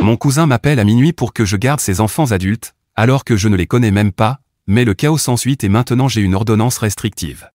Mon cousin m'appelle à minuit pour que je garde ses enfants adultes, alors que je ne les connais même pas, mais le chaos s'ensuit et maintenant j'ai une ordonnance restrictive.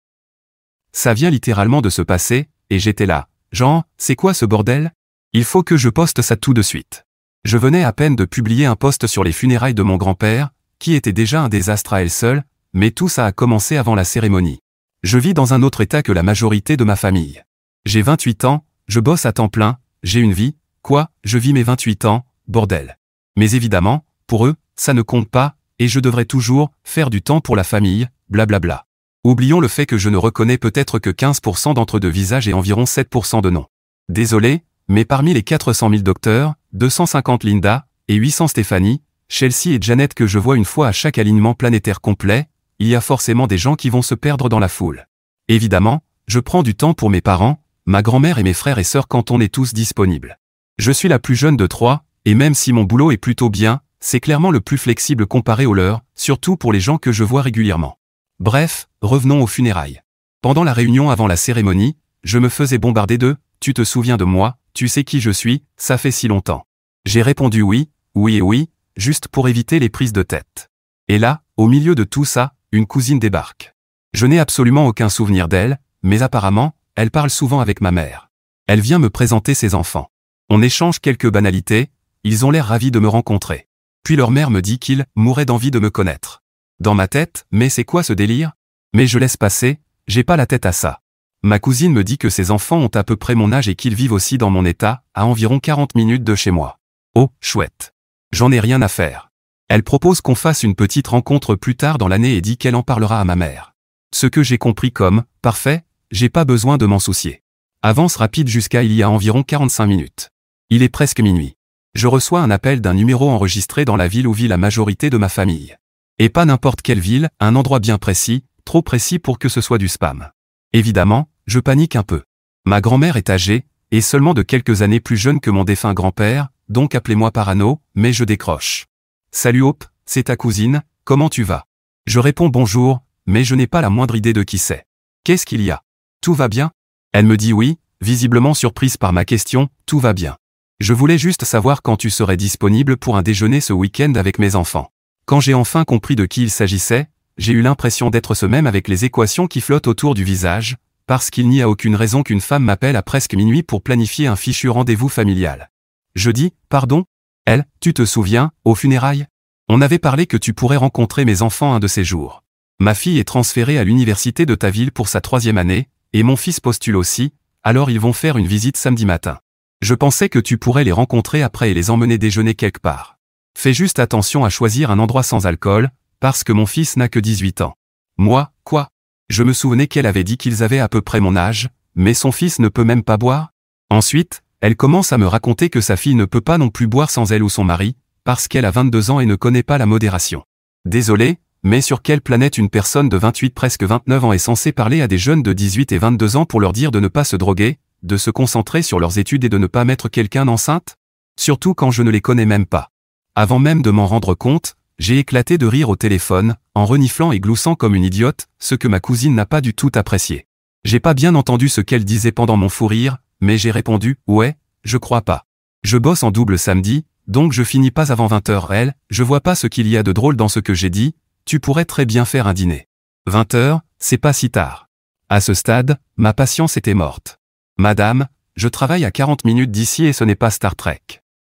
Ça vient littéralement de se passer, et j'étais là. Genre, c'est quoi ce bordel? Il faut que je poste ça tout de suite. Je venais à peine de publier un post sur les funérailles de mon grand-père, qui était déjà un désastre à elle seule, mais tout ça a commencé avant la cérémonie. Je vis dans un autre état que la majorité de ma famille. J'ai 28 ans, je bosse à temps plein, j'ai une vie, quoi, je vis mes 28 ans, bordel. Mais évidemment, pour eux, ça ne compte pas, et je devrais toujours faire du temps pour la famille, blablabla. Oublions le fait que je ne reconnais peut-être que 15% d'entre eux de visage et environ 7% de nom. Désolé, mais parmi les 400 000 docteurs, 250 Linda, et 800 Stéphanie, Chelsea et Janet que je vois une fois à chaque alignement planétaire complet, il y a forcément des gens qui vont se perdre dans la foule. Évidemment, je prends du temps pour mes parents, ma grand-mère et mes frères et sœurs quand on est tous disponibles. Je suis la plus jeune de 3, et même si mon boulot est plutôt bien, c'est clairement le plus flexible comparé au leur, surtout pour les gens que je vois régulièrement. Bref, revenons aux funérailles. Pendant la réunion avant la cérémonie, je me faisais bombarder de « Tu te souviens de moi, tu sais qui je suis, ça fait si longtemps ». J'ai répondu oui, oui et oui, juste pour éviter les prises de tête. Et là, au milieu de tout ça, une cousine débarque. Je n'ai absolument aucun souvenir d'elle, mais apparemment, elle parle souvent avec ma mère. Elle vient me présenter ses enfants. On échange quelques banalités, ils ont l'air ravis de me rencontrer. Puis leur mère me dit qu'ils mouraient d'envie de me connaître. Dans ma tête, mais c'est quoi ce délire? Mais je laisse passer, j'ai pas la tête à ça. Ma cousine me dit que ses enfants ont à peu près mon âge et qu'ils vivent aussi dans mon état, à environ 40 minutes de chez moi. Oh, chouette. J'en ai rien à faire. Elle propose qu'on fasse une petite rencontre plus tard dans l'année et dit qu'elle en parlera à ma mère. Ce que j'ai compris comme « parfait, j'ai pas besoin de m'en soucier ». Avance rapide jusqu'à il y a environ 45 minutes. Il est presque minuit. Je reçois un appel d'un numéro enregistré dans la ville où vit la majorité de ma famille. Et pas n'importe quelle ville, un endroit bien précis, trop précis pour que ce soit du spam. Évidemment, je panique un peu. Ma grand-mère est âgée, et seulement de quelques années plus jeune que mon défunt grand-père, donc appelez-moi parano, mais je décroche. Salut Hope, c'est ta cousine, comment tu vas? Je réponds bonjour, mais je n'ai pas la moindre idée de qui c'est. Qu'est-ce qu'il y a? Tout va bien? Elle me dit oui, visiblement surprise par ma question, tout va bien. Je voulais juste savoir quand tu serais disponible pour un déjeuner ce week-end avec mes enfants. Quand j'ai enfin compris de qui il s'agissait, j'ai eu l'impression d'être ce même avec les équations qui flottent autour du visage, parce qu'il n'y a aucune raison qu'une femme m'appelle à presque minuit pour planifier un fichu rendez-vous familial. Je dis, pardon? Elle, tu te souviens, aux funérailles? On avait parlé que tu pourrais rencontrer mes enfants un de ces jours. Ma fille est transférée à l'université de ta ville pour sa 3e année, et mon fils postule aussi, alors ils vont faire une visite samedi matin. Je pensais que tu pourrais les rencontrer après et les emmener déjeuner quelque part. Fais juste attention à choisir un endroit sans alcool, parce que mon fils n'a que 18 ans. Moi, quoi? Je me souvenais qu'elle avait dit qu'ils avaient à peu près mon âge, mais son fils ne peut même pas boire? Ensuite, elle commence à me raconter que sa fille ne peut pas non plus boire sans elle ou son mari, parce qu'elle a 22 ans et ne connaît pas la modération. Désolé, mais sur quelle planète une personne de 28 presque 29 ans est censée parler à des jeunes de 18 et 22 ans pour leur dire de ne pas se droguer, de se concentrer sur leurs études et de ne pas mettre quelqu'un enceinte? Surtout quand je ne les connais même pas. Avant même de m'en rendre compte, j'ai éclaté de rire au téléphone, en reniflant et gloussant comme une idiote, ce que ma cousine n'a pas du tout apprécié. J'ai pas bien entendu ce qu'elle disait pendant mon fou rire, mais j'ai répondu « Ouais, je crois pas. Je bosse en double samedi, donc je finis pas avant 20h. Elle, je vois pas ce qu'il y a de drôle dans ce que j'ai dit, tu pourrais très bien faire un dîner. 20h, c'est pas si tard. » À ce stade, ma patience était morte. Madame, je travaille à 40 minutes d'ici et ce n'est pas Star Trek.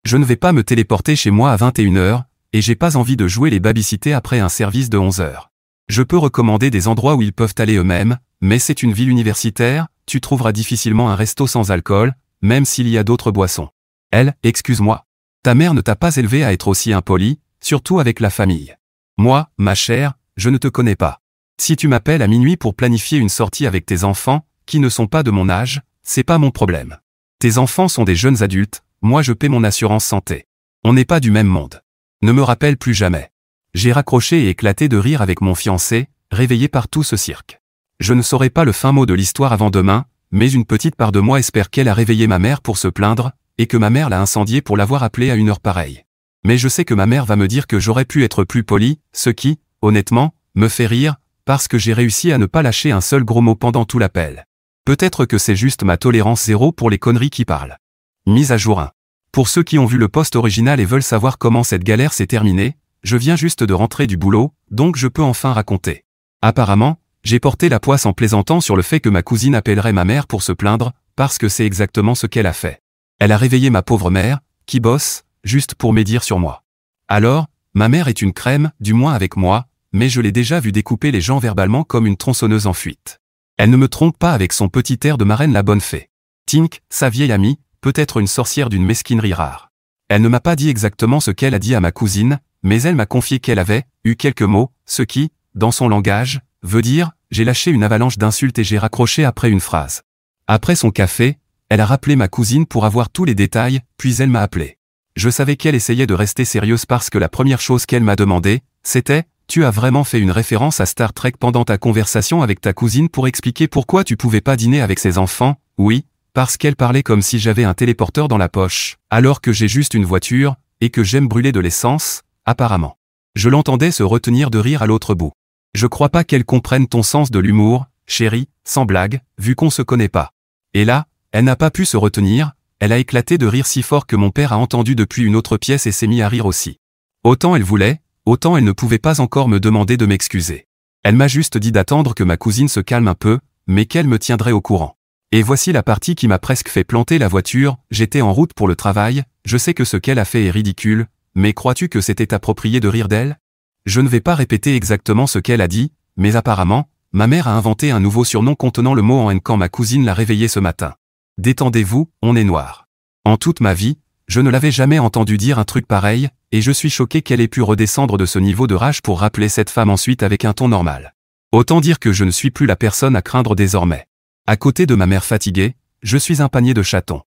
Je ne vais pas me téléporter chez moi à 21h, et j'ai pas envie de jouer les babysitter après un service de 11h. Je peux recommander des endroits où ils peuvent aller eux-mêmes, mais c'est une ville universitaire, tu trouveras difficilement un resto sans alcool, même s'il y a d'autres boissons. Elle, excuse-moi. Ta mère ne t'a pas élevé à être aussi impoli, surtout avec la famille. Moi, ma chère, je ne te connais pas. Si tu m'appelles à minuit pour planifier une sortie avec tes enfants, qui ne sont pas de mon âge, c'est pas mon problème. Tes enfants sont des jeunes adultes, moi je paie mon assurance santé. On n'est pas du même monde. Ne me rappelle plus jamais. J'ai raccroché et éclaté de rire avec mon fiancé, réveillé par tout ce cirque. Je ne saurai pas le fin mot de l'histoire avant demain, mais une petite part de moi espère qu'elle a réveillé ma mère pour se plaindre, et que ma mère l'a incendiée pour l'avoir appelée à une heure pareille. Mais je sais que ma mère va me dire que j'aurais pu être plus poli, ce qui, honnêtement, me fait rire, parce que j'ai réussi à ne pas lâcher un seul gros mot pendant tout l'appel. Peut-être que c'est juste ma tolérance zéro pour les conneries qui parlent. Mise à jour 1. Pour ceux qui ont vu le post original et veulent savoir comment cette galère s'est terminée, je viens juste de rentrer du boulot, donc je peux enfin raconter. Apparemment, j'ai porté la poisse en plaisantant sur le fait que ma cousine appellerait ma mère pour se plaindre, parce que c'est exactement ce qu'elle a fait. Elle a réveillé ma pauvre mère, qui bosse, juste pour médire sur moi. Alors, ma mère est une crème, du moins avec moi, mais je l'ai déjà vue découper les gens verbalement comme une tronçonneuse en fuite. Elle ne me trompe pas avec son petit air de marraine la bonne fée. Tink, sa vieille amie, peut être une sorcière d'une mesquinerie rare. Elle ne m'a pas dit exactement ce qu'elle a dit à ma cousine, mais elle m'a confié qu'elle avait eu quelques mots, ce qui, dans son langage, veut dire « j'ai lâché une avalanche d'insultes et j'ai raccroché après une phrase ». Après son café, elle a rappelé ma cousine pour avoir tous les détails, puis elle m'a appelé. Je savais qu'elle essayait de rester sérieuse parce que la première chose qu'elle m'a demandé, c'était « tu as vraiment fait une référence à Star Trek pendant ta conversation avec ta cousine pour expliquer pourquoi tu pouvais pas dîner avec ses enfants ?» Oui, parce qu'elle parlait comme si j'avais un téléporteur dans la poche, alors que j'ai juste une voiture, et que j'aime brûler de l'essence, apparemment. Je l'entendais se retenir de rire à l'autre bout. Je crois pas qu'elle comprenne ton sens de l'humour, chérie, sans blague, vu qu'on se connaît pas. Et là, elle n'a pas pu se retenir, elle a éclaté de rire si fort que mon père a entendu depuis une autre pièce et s'est mis à rire aussi. Autant elle voulait, autant elle ne pouvait pas encore me demander de m'excuser. Elle m'a juste dit d'attendre que ma cousine se calme un peu, mais qu'elle me tiendrait au courant. Et voici la partie qui m'a presque fait planter la voiture, j'étais en route pour le travail, je sais que ce qu'elle a fait est ridicule, mais crois-tu que c'était approprié de rire d'elle ? Je ne vais pas répéter exactement ce qu'elle a dit, mais apparemment, ma mère a inventé un nouveau surnom contenant le mot en N quand ma cousine l'a réveillée ce matin. Détendez-vous, on est noir. En toute ma vie, je ne l'avais jamais entendu dire un truc pareil, et je suis choqué qu'elle ait pu redescendre de ce niveau de rage pour rappeler cette femme ensuite avec un ton normal. Autant dire que je ne suis plus la personne à craindre désormais. À côté de ma mère fatiguée, je suis un panier de chatons.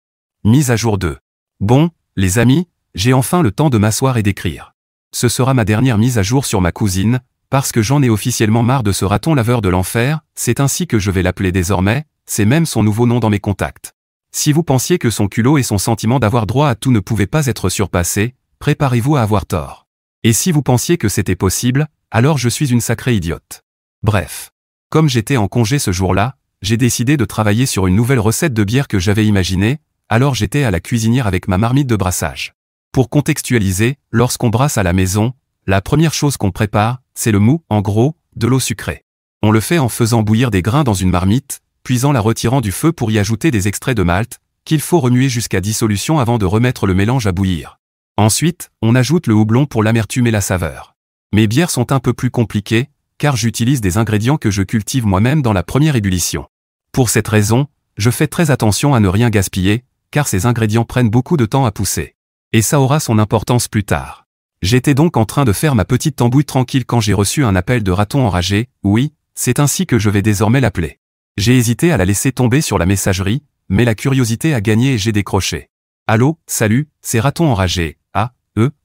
Mise à jour 2. Bon, les amis, j'ai enfin le temps de m'asseoir et d'écrire. Ce sera ma dernière mise à jour sur ma cousine, parce que j'en ai officiellement marre de ce raton laveur de l'enfer, c'est ainsi que je vais l'appeler désormais, c'est même son nouveau nom dans mes contacts. Si vous pensiez que son culot et son sentiment d'avoir droit à tout ne pouvaient pas être surpassés, préparez-vous à avoir tort. Et si vous pensiez que c'était possible, alors je suis une sacrée idiote. Bref. Comme j'étais en congé ce jour-là, j'ai décidé de travailler sur une nouvelle recette de bière que j'avais imaginée, alors j'étais à la cuisinière avec ma marmite de brassage. Pour contextualiser, lorsqu'on brasse à la maison, la première chose qu'on prépare, c'est le mou, en gros, de l'eau sucrée. On le fait en faisant bouillir des grains dans une marmite, puis en la retirant du feu pour y ajouter des extraits de malt, qu'il faut remuer jusqu'à dissolution avant de remettre le mélange à bouillir. Ensuite, on ajoute le houblon pour l'amertume et la saveur. Mes bières sont un peu plus compliquées, car j'utilise des ingrédients que je cultive moi-même dans la première ébullition. Pour cette raison, je fais très attention à ne rien gaspiller, car ces ingrédients prennent beaucoup de temps à pousser. Et ça aura son importance plus tard. J'étais donc en train de faire ma petite tambouille tranquille quand j'ai reçu un appel de raton enragé, oui, c'est ainsi que je vais désormais l'appeler. J'ai hésité à la laisser tomber sur la messagerie, mais la curiosité a gagné et j'ai décroché. Allô, salut, c'est raton enragé. Ah,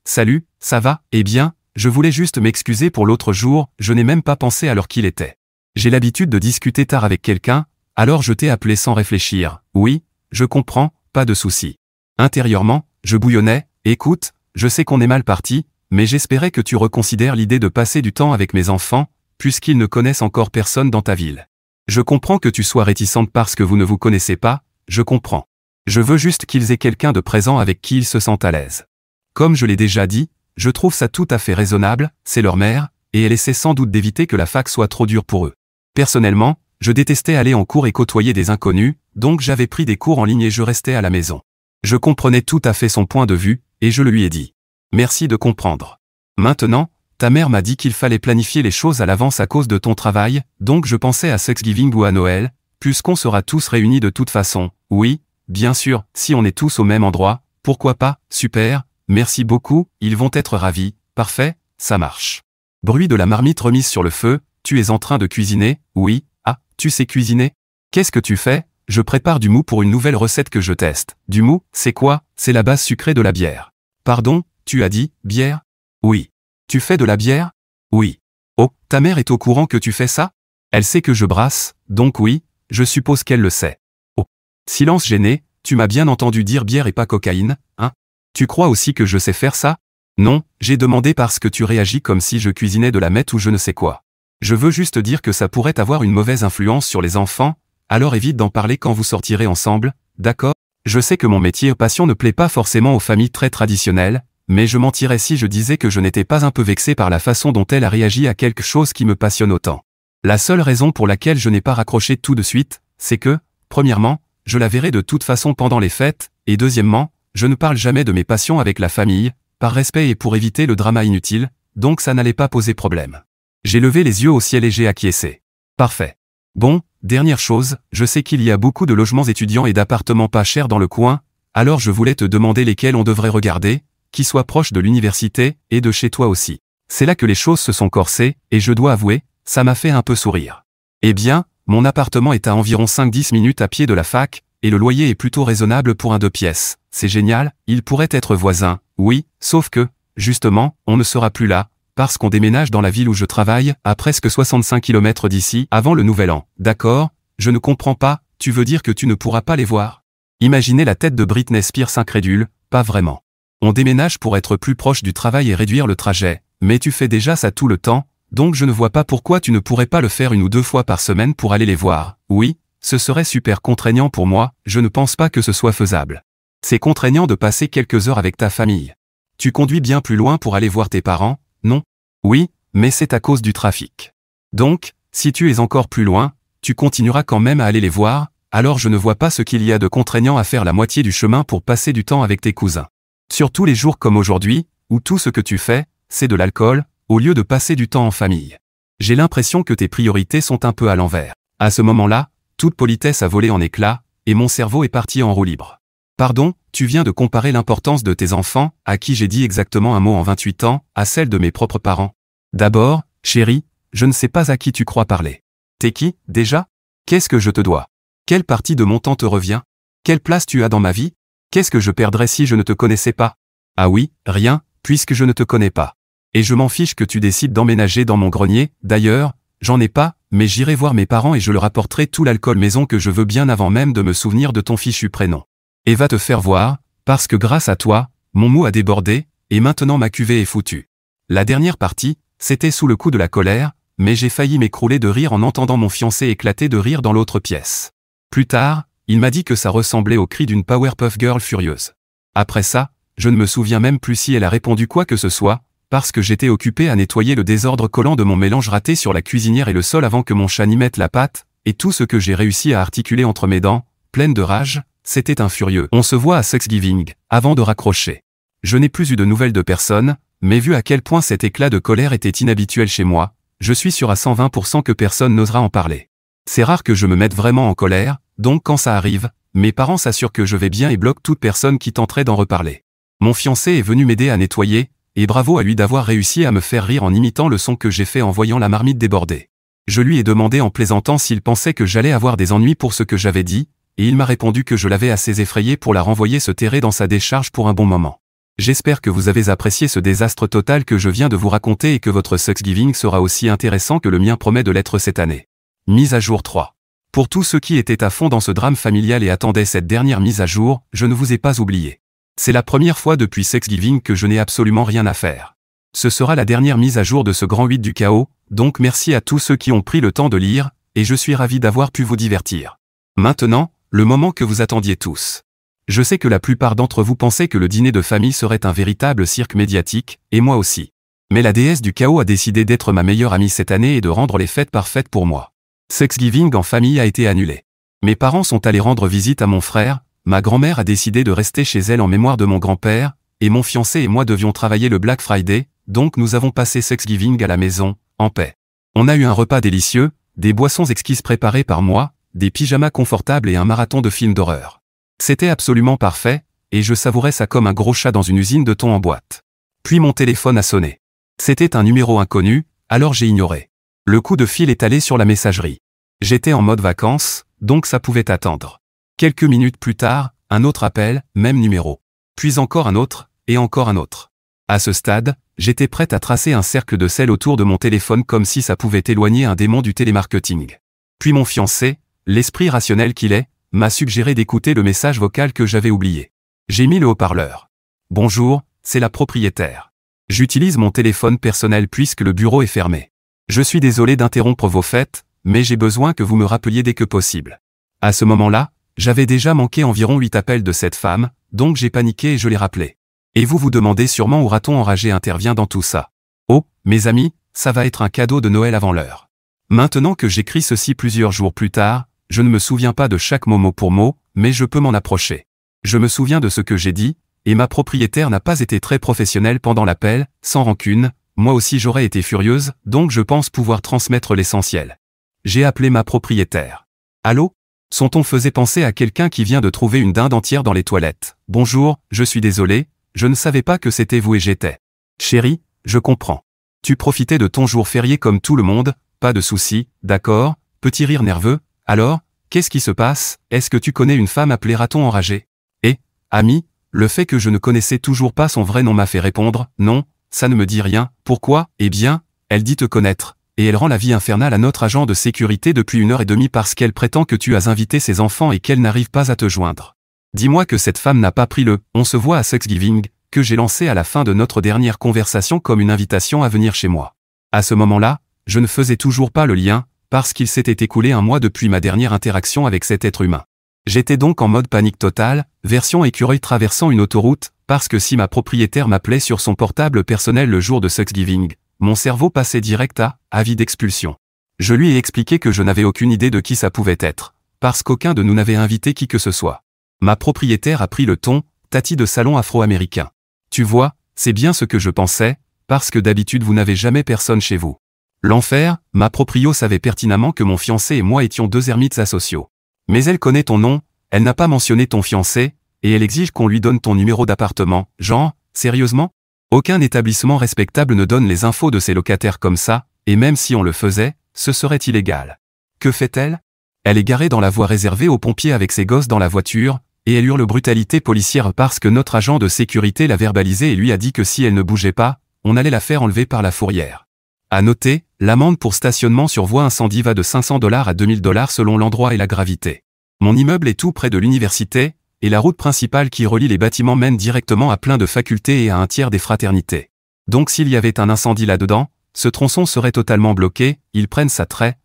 salut, ça va, eh bien, je voulais juste m'excuser pour l'autre jour, je n'ai même pas pensé à l'heure qu'il était. J'ai l'habitude de discuter tard avec quelqu'un, alors je t'ai appelé sans réfléchir. Oui, je comprends, pas de souci. Intérieurement, je bouillonnais, écoute, je sais qu'on est mal parti, mais j'espérais que tu reconsidères l'idée de passer du temps avec mes enfants, puisqu'ils ne connaissent encore personne dans ta ville. Je comprends que tu sois réticente parce que vous ne vous connaissez pas, je comprends. Je veux juste qu'ils aient quelqu'un de présent avec qui ils se sentent à l'aise. Comme je l'ai déjà dit, je trouve ça tout à fait raisonnable, c'est leur mère, et elle essaie sans doute d'éviter que la fac soit trop dure pour eux. Personnellement, je détestais aller en cours et côtoyer des inconnus, donc j'avais pris des cours en ligne et je restais à la maison. Je comprenais tout à fait son point de vue, et je le lui ai dit. Merci de comprendre. Maintenant, ta mère m'a dit qu'il fallait planifier les choses à l'avance à cause de ton travail, donc je pensais à Thanksgiving ou à Noël, puisqu'on sera tous réunis de toute façon. Oui, bien sûr, si on est tous au même endroit, pourquoi pas, super, merci beaucoup, ils vont être ravis, parfait, ça marche. Bruit de la marmite remise sur le feu, tu es en train de cuisiner, oui, ah, tu sais cuisiner? Qu'est-ce que tu fais? Je prépare du mou pour une nouvelle recette que je teste. Du mou, c'est quoi? C'est la base sucrée de la bière. Pardon, tu as dit, bière? Oui. Tu fais de la bière? Oui. Oh, ta mère est au courant que tu fais ça? Elle sait que je brasse, donc oui, je suppose qu'elle le sait. Oh. Silence gêné, tu m'as bien entendu dire bière et pas cocaïne, hein? Tu crois aussi que je sais faire ça? Non, j'ai demandé parce que tu réagis comme si je cuisinais de la meth ou je ne sais quoi. Je veux juste dire que ça pourrait avoir une mauvaise influence sur les enfants, alors évite d'en parler quand vous sortirez ensemble, d'accord? Je sais que mon métier passion ne plaît pas forcément aux familles très traditionnelles, mais je mentirais si je disais que je n'étais pas un peu vexé par la façon dont elle a réagi à quelque chose qui me passionne autant. La seule raison pour laquelle je n'ai pas raccroché tout de suite, c'est que, premièrement, je la verrai de toute façon pendant les fêtes, et deuxièmement, je ne parle jamais de mes passions avec la famille, par respect et pour éviter le drama inutile, donc ça n'allait pas poser problème. J'ai levé les yeux au ciel et j'ai acquiescé. Parfait. Bon, dernière chose, je sais qu'il y a beaucoup de logements étudiants et d'appartements pas chers dans le coin, alors je voulais te demander lesquels on devrait regarder, qui soient proches de l'université et de chez toi aussi. C'est là que les choses se sont corsées, et je dois avouer, ça m'a fait un peu sourire. Eh bien, mon appartement est à environ 5-10 minutes à pied de la fac, et le loyer est plutôt raisonnable pour un 2 pièces. C'est génial, il pourrait être voisin, oui, sauf que, justement, on ne sera plus là, parce qu'on déménage dans la ville où je travaille, à presque 65 km d'ici, avant le nouvel an. D'accord, je ne comprends pas, tu veux dire que tu ne pourras pas les voir? Imaginez la tête de Britney Spears incrédule, pas vraiment. On déménage pour être plus proche du travail et réduire le trajet, mais tu fais déjà ça tout le temps, donc je ne vois pas pourquoi tu ne pourrais pas le faire 1 ou 2 fois par semaine pour aller les voir. Oui, ce serait super contraignant pour moi, je ne pense pas que ce soit faisable. C'est contraignant de passer quelques heures avec ta famille. Tu conduis bien plus loin pour aller voir tes parents, non? Oui, mais c'est à cause du trafic. Donc, si tu es encore plus loin, tu continueras quand même à aller les voir, alors je ne vois pas ce qu'il y a de contraignant à faire la moitié du chemin pour passer du temps avec tes cousins. Surtout les jours comme aujourd'hui, où tout ce que tu fais, c'est de l'alcool, au lieu de passer du temps en famille. J'ai l'impression que tes priorités sont un peu à l'envers. À ce moment-là, toute politesse a volé en éclats, et mon cerveau est parti en roue libre. Pardon, tu viens de comparer l'importance de tes enfants, à qui j'ai dit exactement un mot en 28 ans, à celle de mes propres parents. D'abord, chérie, je ne sais pas à qui tu crois parler. T'es qui, déjà? Qu'est-ce que je te dois? Quelle partie de mon temps te revient? Quelle place tu as dans ma vie? Qu'est-ce que je perdrais si je ne te connaissais pas? Ah oui, rien, puisque je ne te connais pas. Et je m'en fiche que tu décides d'emménager dans mon grenier, d'ailleurs, j'en ai pas, mais j'irai voir mes parents et je leur apporterai tout l'alcool maison que je veux bien avant même de me souvenir de ton fichu prénom. Et va te faire voir, parce que grâce à toi, mon mou a débordé, et maintenant ma cuvée est foutue. La dernière partie, c'était sous le coup de la colère, mais j'ai failli m'écrouler de rire en entendant mon fiancé éclater de rire dans l'autre pièce. Plus tard, il m'a dit que ça ressemblait au cri d'une Powerpuff Girl furieuse. Après ça, je ne me souviens même plus si elle a répondu quoi que ce soit, parce que j'étais occupé à nettoyer le désordre collant de mon mélange raté sur la cuisinière et le sol avant que mon chat n'y mette la patte, et tout ce que j'ai réussi à articuler entre mes dents, pleine de rage, c'était un furieux. On se voit à Thanksgiving, avant de raccrocher. Je n'ai plus eu de nouvelles de personne, mais vu à quel point cet éclat de colère était inhabituel chez moi, je suis sûr à 120% que personne n'osera en parler. C'est rare que je me mette vraiment en colère, donc quand ça arrive, mes parents s'assurent que je vais bien et bloquent toute personne qui tenterait d'en reparler. Mon fiancé est venu m'aider à nettoyer, et bravo à lui d'avoir réussi à me faire rire en imitant le son que j'ai fait en voyant la marmite déborder. Je lui ai demandé en plaisantant s'il pensait que j'allais avoir des ennuis pour ce que j'avais dit, et il m'a répondu que je l'avais assez effrayé pour la renvoyer se terrer dans sa décharge pour un bon moment. J'espère que vous avez apprécié ce désastre total que je viens de vous raconter et que votre Thanksgiving sera aussi intéressant que le mien promet de l'être cette année. Mise à jour 3. Pour tous ceux qui étaient à fond dans ce drame familial et attendaient cette dernière mise à jour, je ne vous ai pas oublié. C'est la première fois depuis Thanksgiving que je n'ai absolument rien à faire. Ce sera la dernière mise à jour de ce grand 8 du chaos, donc merci à tous ceux qui ont pris le temps de lire, et je suis ravi d'avoir pu vous divertir. Maintenant, le moment que vous attendiez tous. Je sais que la plupart d'entre vous pensaient que le dîner de famille serait un véritable cirque médiatique, et moi aussi. Mais la déesse du chaos a décidé d'être ma meilleure amie cette année et de rendre les fêtes parfaites pour moi. Thanksgiving en famille a été annulé. Mes parents sont allés rendre visite à mon frère, ma grand-mère a décidé de rester chez elle en mémoire de mon grand-père, et mon fiancé et moi devions travailler le Black Friday, donc nous avons passé Thanksgiving à la maison, en paix. On a eu un repas délicieux, des boissons exquises préparées par moi, des pyjamas confortables et un marathon de films d'horreur. C'était absolument parfait, et je savourais ça comme un gros chat dans une usine de thon en boîte. Puis mon téléphone a sonné. C'était un numéro inconnu, alors j'ai ignoré. Le coup de fil est allé sur la messagerie. J'étais en mode vacances, donc ça pouvait attendre. Quelques minutes plus tard, un autre appel, même numéro. Puis encore un autre, et encore un autre. À ce stade, j'étais prête à tracer un cercle de sel autour de mon téléphone comme si ça pouvait éloigner un démon du télémarketing. Puis mon fiancé, l'esprit rationnel qu'il est, m'a suggéré d'écouter le message vocal que j'avais oublié. J'ai mis le haut-parleur. Bonjour, c'est la propriétaire. J'utilise mon téléphone personnel puisque le bureau est fermé. Je suis désolé d'interrompre vos fêtes, mais j'ai besoin que vous me rappeliez dès que possible. À ce moment-là, J'avais déjà manqué environ 8 appels de cette femme, donc j'ai paniqué et je l'ai rappelé. Et vous vous demandez sûrement où Raton enragé intervient dans tout ça. Oh, mes amis, ça va être un cadeau de Noël avant l'heure. Maintenant que j'écris ceci plusieurs jours plus tard, je ne me souviens pas de chaque mot pour mot, mais je peux m'en approcher. Je me souviens de ce que j'ai dit, et ma propriétaire n'a pas été très professionnelle pendant l'appel, sans rancune, moi aussi j'aurais été furieuse, donc je pense pouvoir transmettre l'essentiel. J'ai appelé ma propriétaire. Allô ? Son ton faisait penser à quelqu'un qui vient de trouver une dinde entière dans les toilettes. Bonjour, je suis désolé, je ne savais pas que c'était vous et j'étais. Chérie, je comprends. Tu profitais de ton jour férié comme tout le monde, pas de souci, d'accord, petit rire nerveux. Alors, qu'est-ce qui se passe? Est-ce que tu connais une femme appelée Raton enragé? Et, ami, le fait que je ne connaissais toujours pas son vrai nom m'a fait répondre, non, ça ne me dit rien. Pourquoi? Eh bien, elle dit te connaître, et elle rend la vie infernale à notre agent de sécurité depuis 1h30 parce qu'elle prétend que tu as invité ses enfants et qu'elle n'arrive pas à te joindre. Dis-moi que cette femme n'a pas pris le « on se voit à Thanksgiving » que j'ai lancé à la fin de notre dernière conversation comme une invitation à venir chez moi. À ce moment-là, je ne faisais toujours pas le lien, parce qu'il s'était écoulé un mois depuis ma dernière interaction avec cet être humain. J'étais donc en mode panique totale, version écureuil traversant une autoroute, parce que si ma propriétaire m'appelait sur son portable personnel le jour de Thanksgiving, mon cerveau passait direct à « avis d'expulsion ». Je lui ai expliqué que je n'avais aucune idée de qui ça pouvait être, parce qu'aucun de nous n'avait invité qui que ce soit. Ma propriétaire a pris le ton, tati de salon afro-américain. Tu vois, c'est bien ce que je pensais, parce que d'habitude vous n'avez jamais personne chez vous. L'enfer, ma proprio savait pertinemment que mon fiancé et moi étions deux ermites asociaux. Mais elle connaît ton nom, elle n'a pas mentionné ton fiancé, et elle exige qu'on lui donne ton numéro d'appartement. Genre, sérieusement? Aucun établissement respectable ne donne les infos de ses locataires comme ça, et même si on le faisait, ce serait illégal. Que fait-elle? Elle est garée dans la voie réservée aux pompiers avec ses gosses dans la voiture, et elle hurle brutalité policière parce que notre agent de sécurité l'a verbalisé et lui a dit que si elle ne bougeait pas, on allait la faire enlever par la fourrière. À noter, l'amende pour stationnement sur voie incendie va de $500 à $2000 selon l'endroit et la gravité. Mon immeuble est tout près de l'université, et la route principale qui relie les bâtiments mène directement à plein de facultés et à un tiers des fraternités. Donc s'il y avait un incendie là-dedans, ce tronçon serait totalement bloqué, ils prennent ça très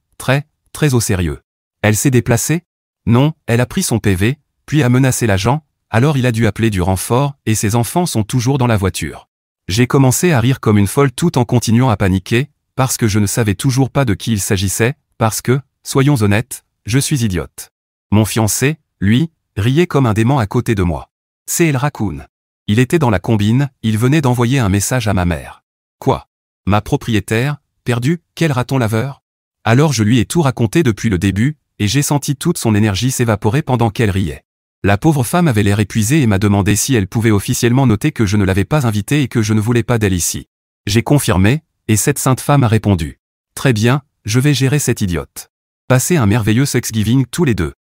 au sérieux. Elle s'est déplacée? Non, elle a pris son PV, puis a menacé l'agent, alors il a dû appeler du renfort, et ses enfants sont toujours dans la voiture. J'ai commencé à rire comme une folle tout en continuant à paniquer, parce que je ne savais toujours pas de qui il s'agissait, parce que, soyons honnêtes, je suis idiote. Mon fiancé, lui, riait comme un dément à côté de moi. C'est El Raccoon. Il était dans la combine, il venait d'envoyer un message à ma mère. Quoi? Ma propriétaire, perdu, quel raton laveur? Alors je lui ai tout raconté depuis le début, et j'ai senti toute son énergie s'évaporer pendant qu'elle riait. La pauvre femme avait l'air épuisée et m'a demandé si elle pouvait officiellement noter que je ne l'avais pas invitée et que je ne voulais pas d'elle ici. J'ai confirmé, et cette sainte femme a répondu. Très bien, je vais gérer cette idiote. Passer un merveilleux Thanksgiving tous les deux.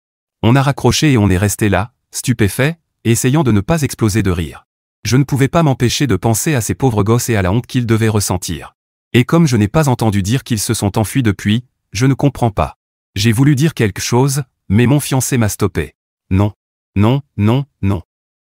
On a raccroché et on est resté là, stupéfait, essayant de ne pas exploser de rire. Je ne pouvais pas m'empêcher de penser à ces pauvres gosses et à la honte qu'ils devaient ressentir. Et comme je n'ai pas entendu dire qu'ils se sont enfuis depuis, je ne comprends pas. J'ai voulu dire quelque chose, mais mon fiancé m'a stoppé. Non. Non.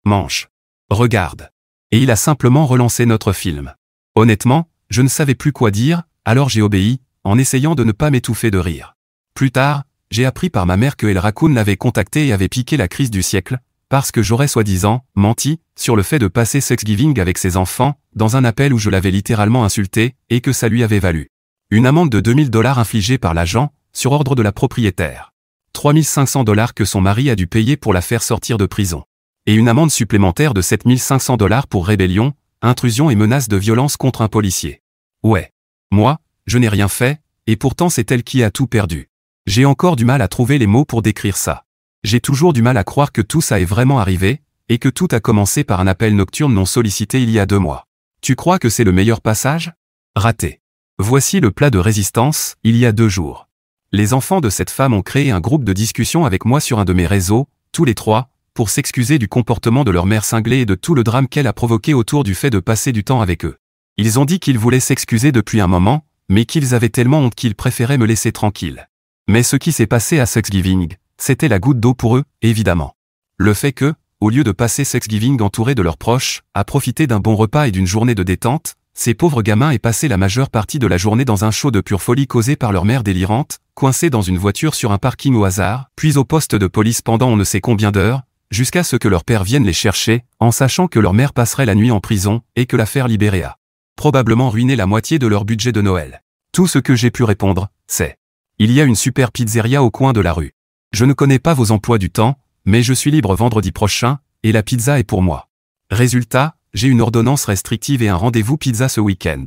Manche. Regarde. Et il a simplement relancé notre film. Honnêtement, je ne savais plus quoi dire, alors j'ai obéi, en essayant de ne pas m'étouffer de rire. Plus tard, j'ai appris par ma mère que El Raccoon l'avait contacté et avait piqué la crise du siècle, parce que j'aurais soi-disant menti sur le fait de passer Thanksgiving avec ses enfants, dans un appel où je l'avais littéralement insulté, et que ça lui avait valu une amende de $2000 infligée par l'agent, sur ordre de la propriétaire. $3500 que son mari a dû payer pour la faire sortir de prison. Et une amende supplémentaire de $7500 pour rébellion, intrusion et menace de violence contre un policier. Ouais. Moi, je n'ai rien fait, et pourtant c'est elle qui a tout perdu. J'ai encore du mal à trouver les mots pour décrire ça. J'ai toujours du mal à croire que tout ça est vraiment arrivé, et que tout a commencé par un appel nocturne non sollicité il y a 2 mois. Tu crois que c'est le meilleur passage? Raté. Voici le plat de résistance, il y a 2 jours. Les enfants de cette femme ont créé un groupe de discussion avec moi sur un de mes réseaux, tous les 3, pour s'excuser du comportement de leur mère cinglée et de tout le drame qu'elle a provoqué autour du fait de passer du temps avec eux. Ils ont dit qu'ils voulaient s'excuser depuis un moment, mais qu'ils avaient tellement honte qu'ils préféraient me laisser tranquille. Mais ce qui s'est passé à Thanksgiving, c'était la goutte d'eau pour eux, évidemment. Le fait que, au lieu de passer Thanksgiving entourés de leurs proches, à profiter d'un bon repas et d'une journée de détente, ces pauvres gamins aient passé la majeure partie de la journée dans un show de pure folie causé par leur mère délirante, coincée dans une voiture sur un parking au hasard, puis au poste de police pendant on ne sait combien d'heures, jusqu'à ce que leur père vienne les chercher, en sachant que leur mère passerait la nuit en prison, et que l'affaire libérée a probablement ruiné la moitié de leur budget de Noël. Tout ce que j'ai pu répondre, c'est « Il y a une super pizzeria au coin de la rue. Je ne connais pas vos emplois du temps, mais je suis libre vendredi prochain, et la pizza est pour moi. » Résultat, j'ai une ordonnance restrictive et un rendez-vous pizza ce week-end.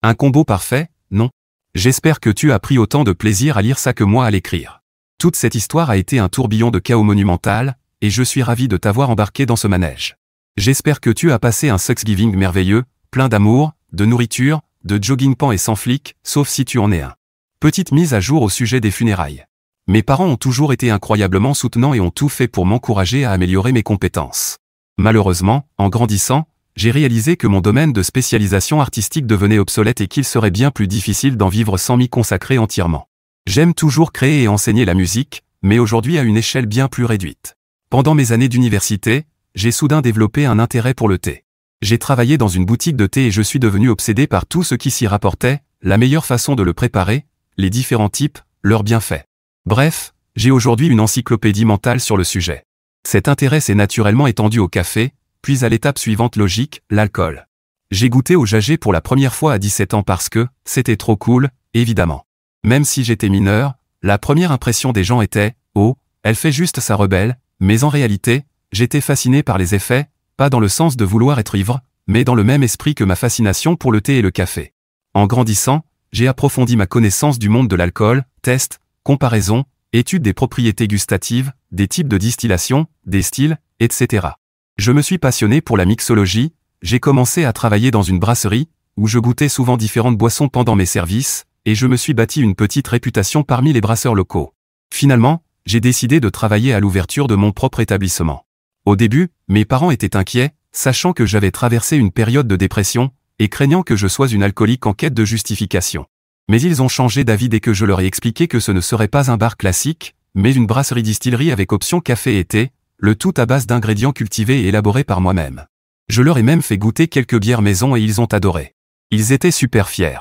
Un combo parfait, non? J'espère que tu as pris autant de plaisir à lire ça que moi à l'écrire. Toute cette histoire a été un tourbillon de chaos monumental, et je suis ravi de t'avoir embarqué dans ce manège. J'espère que tu as passé un Thanksgiving merveilleux, plein d'amour, de nourriture, de jogging pants et sans flic, sauf si tu en es un. Petite mise à jour au sujet des funérailles. Mes parents ont toujours été incroyablement soutenants et ont tout fait pour m'encourager à améliorer mes compétences. Malheureusement, en grandissant, j'ai réalisé que mon domaine de spécialisation artistique devenait obsolète et qu'il serait bien plus difficile d'en vivre sans m'y consacrer entièrement. J'aime toujours créer et enseigner la musique, mais aujourd'hui à une échelle bien plus réduite. Pendant mes années d'université, j'ai soudain développé un intérêt pour le thé. J'ai travaillé dans une boutique de thé et je suis devenu obsédé par tout ce qui s'y rapportait, la meilleure façon de le préparer, les différents types, leurs bienfaits. Bref, j'ai aujourd'hui une encyclopédie mentale sur le sujet. Cet intérêt s'est naturellement étendu au café, puis à l'étape suivante logique, l'alcool. J'ai goûté au jagé pour la première fois à 17 ans parce que, c'était trop cool, évidemment. Même si j'étais mineur, la première impression des gens était « Oh, elle fait juste sa rebelle », mais en réalité, j'étais fasciné par les effets, pas dans le sens de vouloir être ivre, mais dans le même esprit que ma fascination pour le thé et le café. En grandissant, j'ai approfondi ma connaissance du monde de l'alcool, tests, comparaisons, études des propriétés gustatives, des types de distillation, des styles, etc. Je me suis passionné pour la mixologie, j'ai commencé à travailler dans une brasserie, où je goûtais souvent différentes boissons pendant mes services, et je me suis bâti une petite réputation parmi les brasseurs locaux. Finalement, j'ai décidé de travailler à l'ouverture de mon propre établissement. Au début, mes parents étaient inquiets, sachant que j'avais traversé une période de dépression, et craignant que je sois une alcoolique en quête de justification. Mais ils ont changé d'avis dès que je leur ai expliqué que ce ne serait pas un bar classique, mais une brasserie-distillerie avec option café et thé, le tout à base d'ingrédients cultivés et élaborés par moi-même. Je leur ai même fait goûter quelques bières maison et ils ont adoré. Ils étaient super fiers.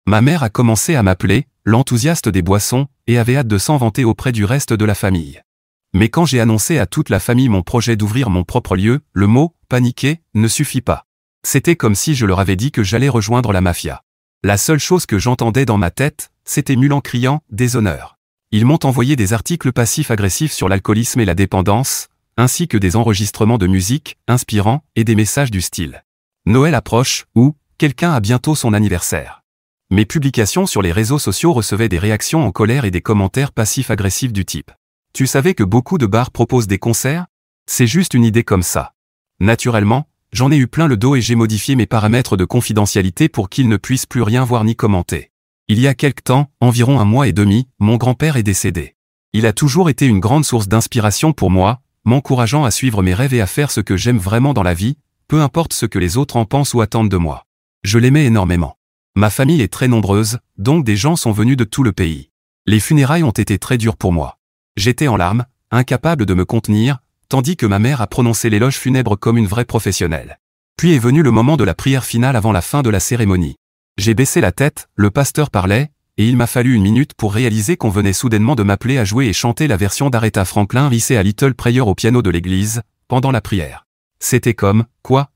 Ma mère a commencé à m'appeler « l'enthousiaste des boissons » et avait hâte de s'en vanter auprès du reste de la famille. Mais quand j'ai annoncé à toute la famille mon projet d'ouvrir mon propre lieu, le mot « paniquer » ne suffit pas. C'était comme si je leur avais dit que j'allais rejoindre la mafia. La seule chose que j'entendais dans ma tête, c'était Mulan criant « déshonneur ». Ils m'ont envoyé des articles passifs-agressifs sur l'alcoolisme et la dépendance, ainsi que des enregistrements de musique, inspirants, et des messages du style « Noël approche » ou « Quelqu'un a bientôt son anniversaire ». Mes publications sur les réseaux sociaux recevaient des réactions en colère et des commentaires passifs-agressifs du type « Tu savais que beaucoup de bars proposent des concerts? C'est juste une idée comme ça. » Naturellement, j'en ai eu plein le dos et j'ai modifié mes paramètres de confidentialité pour qu'ils ne puissent plus rien voir ni commenter. Il y a quelque temps, environ 1 mois et demi, mon grand-père est décédé. Il a toujours été une grande source d'inspiration pour moi, m'encourageant à suivre mes rêves et à faire ce que j'aime vraiment dans la vie, peu importe ce que les autres en pensent ou attendent de moi. Je l'aimais énormément. Ma famille est très nombreuse, donc des gens sont venus de tout le pays. Les funérailles ont été très dures pour moi. J'étais en larmes, incapable de me contenir, tandis que ma mère a prononcé l'éloge funèbre comme une vraie professionnelle. Puis est venu le moment de la prière finale avant la fin de la cérémonie. J'ai baissé la tête, le pasteur parlait, et il m'a fallu 1 minute pour réaliser qu'on venait soudainement de m'appeler à jouer et chanter la version d'Aretha Franklin hissée à Little Prayer au piano de l'église, pendant la prière. C'était comme, quoi.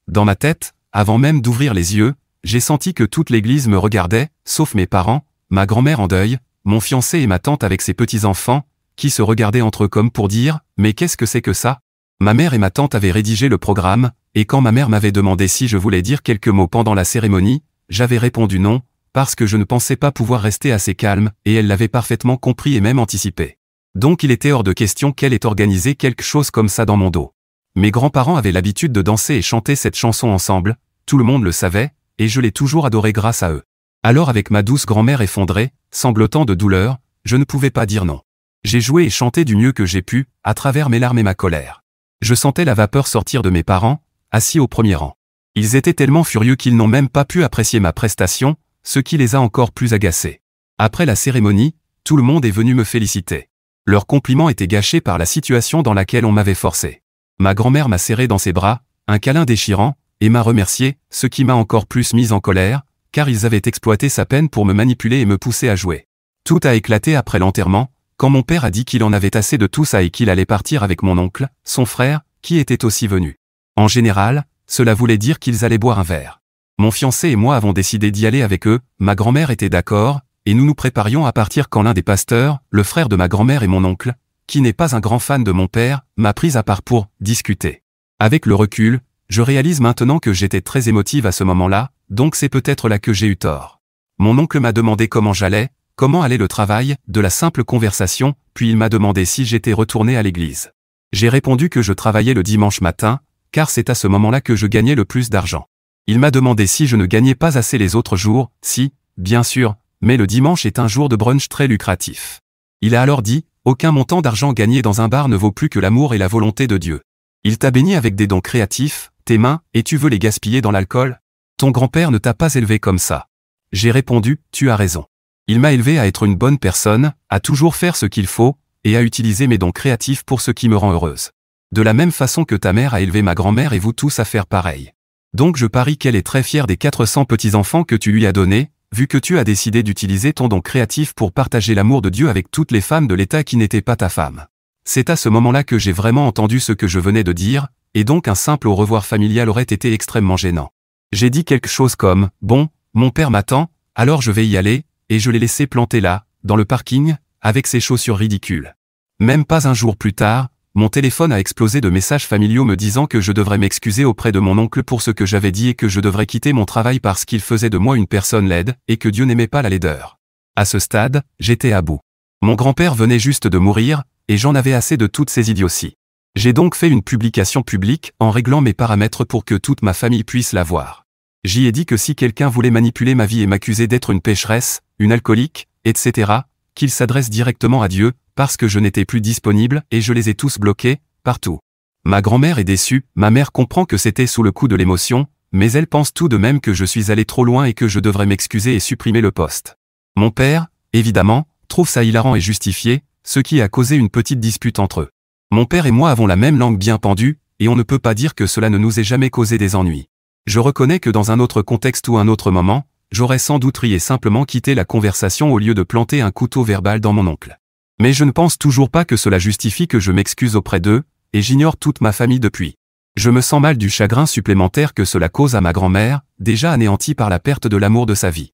Dans ma tête, avant même d'ouvrir les yeux, j'ai senti que toute l'église me regardait, sauf mes parents, ma grand-mère en deuil, mon fiancé et ma tante avec ses petits-enfants, qui se regardaient entre eux comme pour dire « Mais qu'est-ce que c'est que ça ?» Ma mère et ma tante avaient rédigé le programme, et quand ma mère m'avait demandé si je voulais dire quelques mots pendant la cérémonie, j'avais répondu non, parce que je ne pensais pas pouvoir rester assez calme, et elle l'avait parfaitement compris et même anticipé. Donc il était hors de question qu'elle ait organisé quelque chose comme ça dans mon dos. Mes grands-parents avaient l'habitude de danser et chanter cette chanson ensemble, tout le monde le savait, et je l'ai toujours adorée grâce à eux. Alors avec ma douce grand-mère effondrée, sanglotant de douleur, je ne pouvais pas dire non. J'ai joué et chanté du mieux que j'ai pu, à travers mes larmes et ma colère. Je sentais la vapeur sortir de mes parents, assis au premier rang. Ils étaient tellement furieux qu'ils n'ont même pas pu apprécier ma prestation, ce qui les a encore plus agacés. Après la cérémonie, tout le monde est venu me féliciter. Leurs compliments étaient gâchés par la situation dans laquelle on m'avait forcé. Ma grand-mère m'a serré dans ses bras, un câlin déchirant, et m'a remercié, ce qui m'a encore plus mise en colère, car ils avaient exploité sa peine pour me manipuler et me pousser à jouer. Tout a éclaté après l'enterrement, quand mon père a dit qu'il en avait assez de tout ça et qu'il allait partir avec mon oncle, son frère, qui était aussi venu. En général, cela voulait dire qu'ils allaient boire un verre. Mon fiancé et moi avons décidé d'y aller avec eux, ma grand-mère était d'accord, et nous nous préparions à partir quand l'un des pasteurs, le frère de ma grand-mère et mon oncle, qui n'est pas un grand fan de mon père, m'a prise à part pour discuter. Avec le recul, je réalise maintenant que j'étais très émotive à ce moment-là, donc c'est peut-être là que j'ai eu tort. Mon oncle m'a demandé comment j'allais, comment allait le travail, de la simple conversation, puis il m'a demandé si j'étais retourné à l'église. J'ai répondu que je travaillais le dimanche matin, car c'est à ce moment-là que je gagnais le plus d'argent. Il m'a demandé si je ne gagnais pas assez les autres jours, si, bien sûr, mais le dimanche est un jour de brunch très lucratif. Il a alors dit, aucun montant d'argent gagné dans un bar ne vaut plus que l'amour et la volonté de Dieu. Il t'a béni avec des dons créatifs, tes mains, et tu veux les gaspiller dans l'alcool? Ton grand-père ne t'a pas élevé comme ça. J'ai répondu, tu as raison. Il m'a élevé à être une bonne personne, à toujours faire ce qu'il faut, et à utiliser mes dons créatifs pour ce qui me rend heureuse. De la même façon que ta mère a élevé ma grand-mère et vous tous à faire pareil. Donc je parie qu'elle est très fière des 400 petits-enfants que tu lui as donnés, vu que tu as décidé d'utiliser ton don créatif pour partager l'amour de Dieu avec toutes les femmes de l'État qui n'étaient pas ta femme. C'est à ce moment-là que j'ai vraiment entendu ce que je venais de dire, et donc un simple au revoir familial aurait été extrêmement gênant. J'ai dit quelque chose comme « Bon, mon père m'attend, alors je vais y aller », et je l'ai laissé planter là, dans le parking, avec ses chaussures ridicules. Même pas un jour plus tard, mon téléphone a explosé de messages familiaux me disant que je devrais m'excuser auprès de mon oncle pour ce que j'avais dit et que je devrais quitter mon travail parce qu'il faisait de moi une personne laide, et que Dieu n'aimait pas la laideur. À ce stade, j'étais à bout. Mon grand-père venait juste de mourir, et j'en avais assez de toutes ces idioties. J'ai donc fait une publication publique en réglant mes paramètres pour que toute ma famille puisse la voir. J'y ai dit que si quelqu'un voulait manipuler ma vie et m'accuser d'être une pécheresse, une alcoolique, etc., qu'il s'adresse directement à Dieu, parce que je n'étais plus disponible et je les ai tous bloqués, partout. Ma grand-mère est déçue, ma mère comprend que c'était sous le coup de l'émotion, mais elle pense tout de même que je suis allé trop loin et que je devrais m'excuser et supprimer le post. Mon père, évidemment, trouve ça hilarant et justifié, ce qui a causé une petite dispute entre eux. Mon père et moi avons la même langue bien pendue, et on ne peut pas dire que cela ne nous ait jamais causé des ennuis. Je reconnais que dans un autre contexte ou un autre moment, j'aurais sans doute ri et simplement quitté la conversation au lieu de planter un couteau verbal dans mon oncle. Mais je ne pense toujours pas que cela justifie que je m'excuse auprès d'eux, et j'ignore toute ma famille depuis. Je me sens mal du chagrin supplémentaire que cela cause à ma grand-mère, déjà anéantie par la perte de l'amour de sa vie.